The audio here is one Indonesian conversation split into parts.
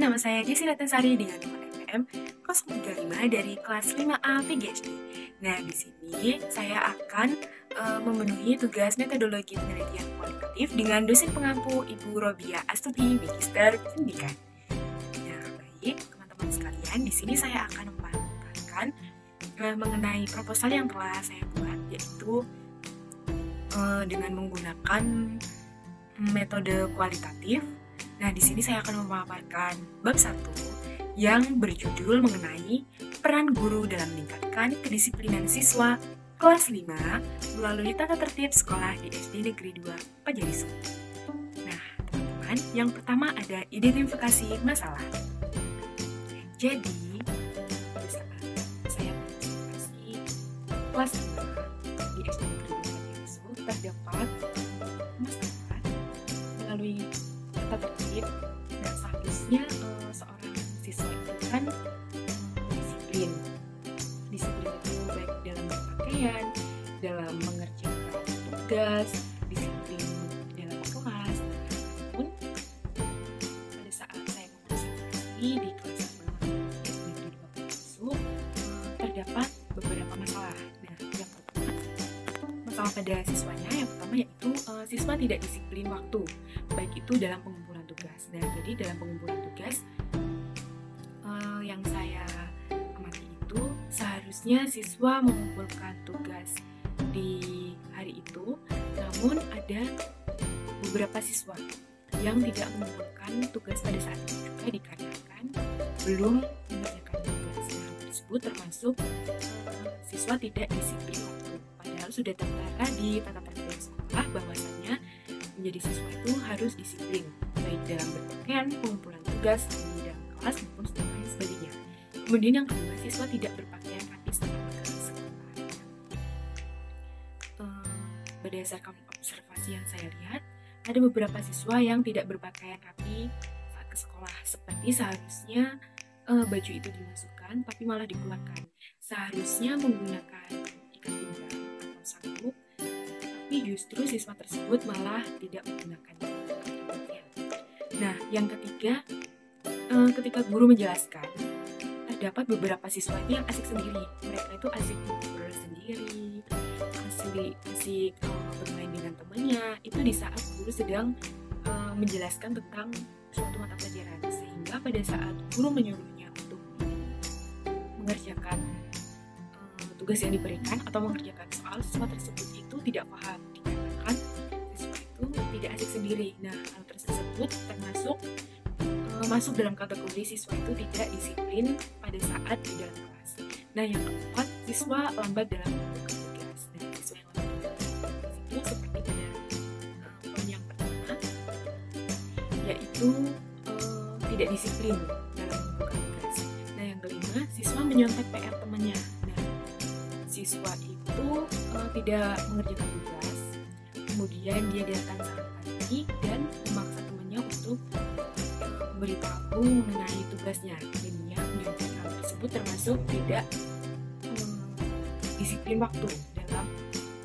nama saya Desi Ratnasari dengan nomor NPM 035 dari kelas 5A PGSD. Nah, di sini saya akan memenuhi tugas metodologi penelitian kualitatif dengan dosen pengampu Ibu Robia Astuti, Magister Pendidikan. Nah, baik teman-teman sekalian, di sini saya akan memaparkan mengenai proposal yang telah saya buat, yaitu dengan menggunakan metode kualitatif. Nah, di sini saya akan memaparkan bab 1 yang berjudul mengenai peran guru dalam meningkatkan kedisiplinan siswa kelas 5 melalui tata tertib sekolah di SD Negeri 2 Pajarisu. Nah, teman-teman, yang pertama ada identifikasi masalah. Jadi, pada saat saya mengidentifikasi kelas 5 di SD Negeri 2 Pajarisu, terdapat masalah melalui tata tertib. Nah, seharusnya seorang siswa itu kan disiplin itu baik dalam berpakaian, dalam mengerjakan tugas, disiplin dalam kelas. Namun pada saat saya mengobservasi di kelas 5 SD Negeri 2 Pajarisu, terdapat beberapa masalah. Nah, yang pertama, masalah pada siswanya yang pertama yaitu siswa tidak disiplin waktu, baik itu dalam pengumpulan tugas. Nah, jadi dalam pengumpulan tugas yang saya amati itu seharusnya siswa mengumpulkan tugas di hari itu, namun ada beberapa siswa yang tidak mengumpulkan tugas pada saat itu juga dikarenakan belum mengerjakan tugas. Nah, tersebut termasuk siswa tidak disiplin waktu, padahal sudah tertera di tata tertib sekolah bahwasannya menjadi siswa itu harus disiplin baik dalam berpakaian, pengumpulan tugas di dalam kelas maupun lain sebagainya. Kemudian yang kedua, siswa tidak berpakaian rapi saat ke sekolah. Berdasarkan observasi yang saya lihat, ada beberapa siswa yang tidak berpakaian rapi saat ke sekolah, seperti seharusnya baju itu dimasukkan tapi malah dikeluarkan. Seharusnya menggunakan ikat pinggang atau sabuk, tapi justru siswa tersebut malah tidak menggunakan pakaian. Nah, yang ketiga, ketika guru menjelaskan, terdapat beberapa siswa itu yang asik sendiri. Mereka itu asik ngobrol sendiri, asik bermain dengan temannya. Itu di saat guru sedang menjelaskan tentang suatu mata pelajaran, sehingga pada saat guru menyuruhnya untuk mengerjakan tugas yang diberikan atau mengerjakan soal, siswa tersebut itu tidak paham dikarenakan siswa itu tidak asik sendiri. Nah, hal tersebut termasuk masuk dalam kategori siswa itu tidak disiplin pada saat di dalam kelas. Nah, yang keempat, siswa lambat dalam melakukan tugas. Nah, siswa yang lambat dalam melakukan tugas itu seperti pada poin yang pertama, yaitu tidak disiplin dalam melakukan tugas. Nah, yang kelima, siswa menyontek PR temannya. Nah, siswa itu tidak mengerjakan tugas, kemudian dia datang sangat pagi dan memaksa temannya untuk memberitahu mengenai tugasnya. Jadinya menyontek. Hal tersebut termasuk tidak disiplin waktu dalam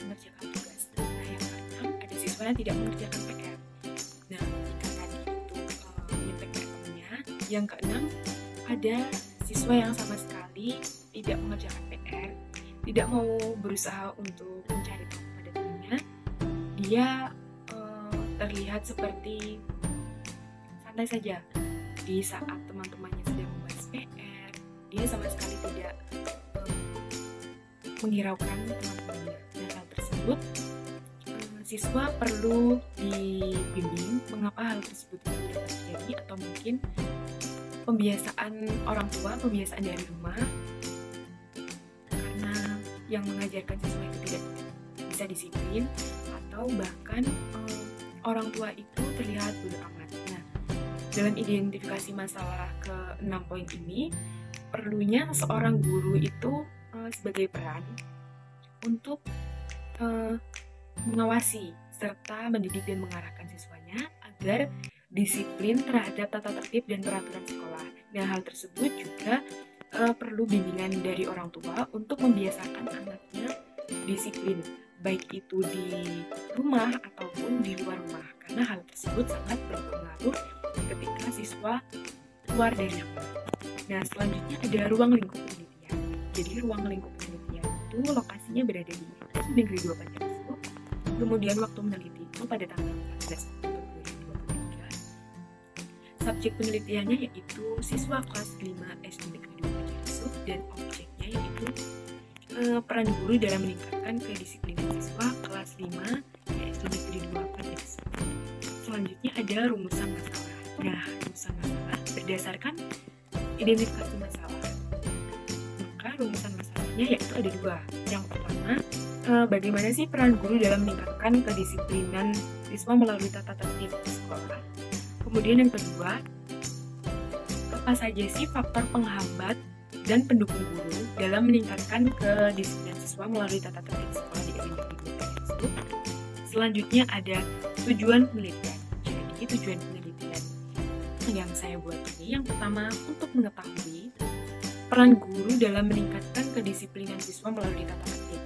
mengerjakan tugas. Nah, yang keenam, ada siswa yang tidak mengerjakan PR. Nah, jika tadi itu menyontek PR temannya, yang keenam, ada siswa yang sama sekali tidak mengerjakan PR, tidak mau berusaha untuk mencari tahu pada temannya. Dia terlihat seperti santai saja di saat teman-temannya sedang membahas PR. Dia sama sekali tidak menghiraukan teman-temannya. Dan hal tersebut siswa perlu dibimbing mengapa hal tersebut tidak terjadi, atau mungkin pembiasaan orang tua, pembiasaan dari rumah, karena yang mengajarkan siswa itu tidak bisa disiplin, atau bahkan orang tua itu terlihat bodoh amat. Nah, dalam identifikasi masalah ke-6 poin ini, perlunya seorang guru itu sebagai peran untuk mengawasi serta mendidik dan mengarahkan siswanya agar disiplin terhadap tata tertib dan peraturan sekolah. Nah, hal tersebut juga perlu bimbingan dari orang tua untuk membiasakan anaknya disiplin, baik itu di rumah ataupun di luar rumah, karena hal tersebut sangat berpengaruh ketika siswa keluar dari rumah. Nah, selanjutnya ada ruang lingkup penelitian. Jadi ruang lingkup penelitian itu lokasinya berada di Negeri 2 Pancariso. Kemudian waktu meneliti itu pada tanggal 14 Oktober 2023. Subjek penelitiannya yaitu siswa kelas 5 SD Negeri 2 Pancariso dan objeknya yaitu peran guru dalam meningkatkan kedisiplinan siswa kelas 5 SD Negeri 2 Pancariso. Selanjutnya ada rumusan masalah. Nah, rumusan masalah berdasarkan identifikasi masalah. Maka rumusan masalahnya yaitu ada dua. Yang pertama, bagaimana sih peran guru dalam meningkatkan kedisiplinan siswa melalui tata tertib sekolah. Kemudian yang kedua, apa saja sih faktor penghambat dan pendukung guru dalam meningkatkan kedisiplinan siswa melalui tata tertib sekolah di SD Negeri 2 Pancariso. Selanjutnya ada tujuan penelitian. Jadi tujuan penelitian yang saya buat ini yang pertama untuk mengetahui peran guru dalam meningkatkan kedisiplinan siswa melalui tata tertib.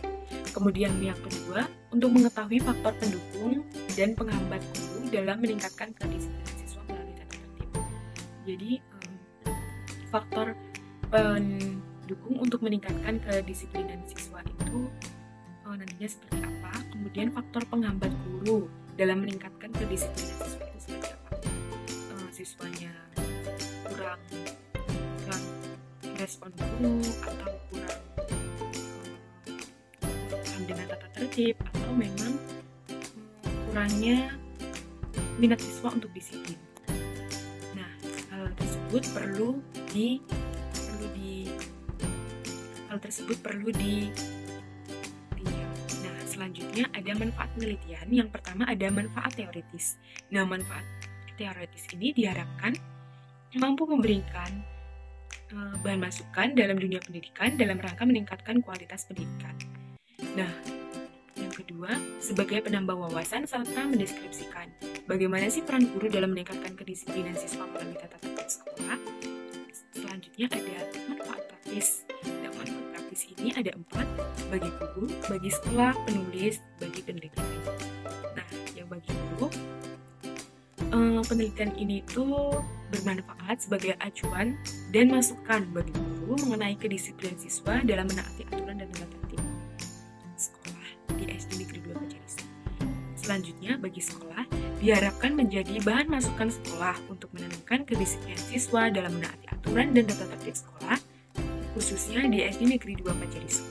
Kemudian yang kedua untuk mengetahui faktor pendukung dan penghambat guru dalam meningkatkan kedisiplinan siswa melalui tata tertib. Jadi faktor pendukung untuk meningkatkan kedisiplinan siswa itu nantinya seperti apa. Kemudian faktor penghambat guru dalam meningkatkan kedisiplinan siswa itu seperti apa. Siswanya kurang respon guru atau kurang dengan tata tertib atau memang kurangnya minat siswa untuk disiplin. Nah, hal tersebut perlu di Nah, selanjutnya ada manfaat penelitian. Yang pertama ada manfaat teoritis. Nah, manfaat teoritis ini diharapkan mampu memberikan bahan masukan dalam dunia pendidikan dalam rangka meningkatkan kualitas pendidikan. Nah, yang kedua, sebagai penambah wawasan serta mendeskripsikan bagaimana sih peran guru dalam meningkatkan kedisiplinan siswa melalui tata tertib sekolah. Selanjutnya ada manfaat praktis. Nah, manfaat praktis ini ada 4, bagi guru, bagi sekolah, penulis, bagi penelitian. Nah, yang bagi guru, penelitian ini tuh bermanfaat sebagai acuan dan masukan bagi guru mengenai kedisiplinan siswa dalam menaati aturan dan tata tertib sekolah di SD Negeri 2 Pancariso. Selanjutnya, bagi sekolah diharapkan menjadi bahan masukan sekolah untuk menanamkan kedisiplinan siswa dalam menaati aturan dan tata tertib sekolah, khususnya di SD Negeri 2 Pancariso.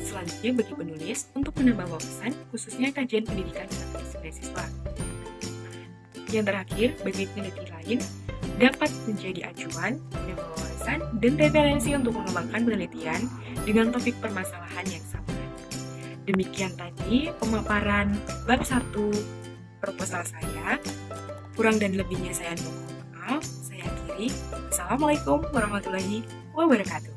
Selanjutnya, bagi penulis untuk menambah wawasan, khususnya kajian pendidikan dan kedisiplinan siswa. Yang terakhir, bagi peneliti lain, dapat menjadi acuan, menambah wawasan, dan referensi untuk mengembangkan penelitian dengan topik permasalahan yang sama. Demikian tadi pemaparan bab 1 proposal saya. Kurang dan lebihnya saya mohon maaf. Saya akhiri. Assalamualaikum warahmatullahi wabarakatuh.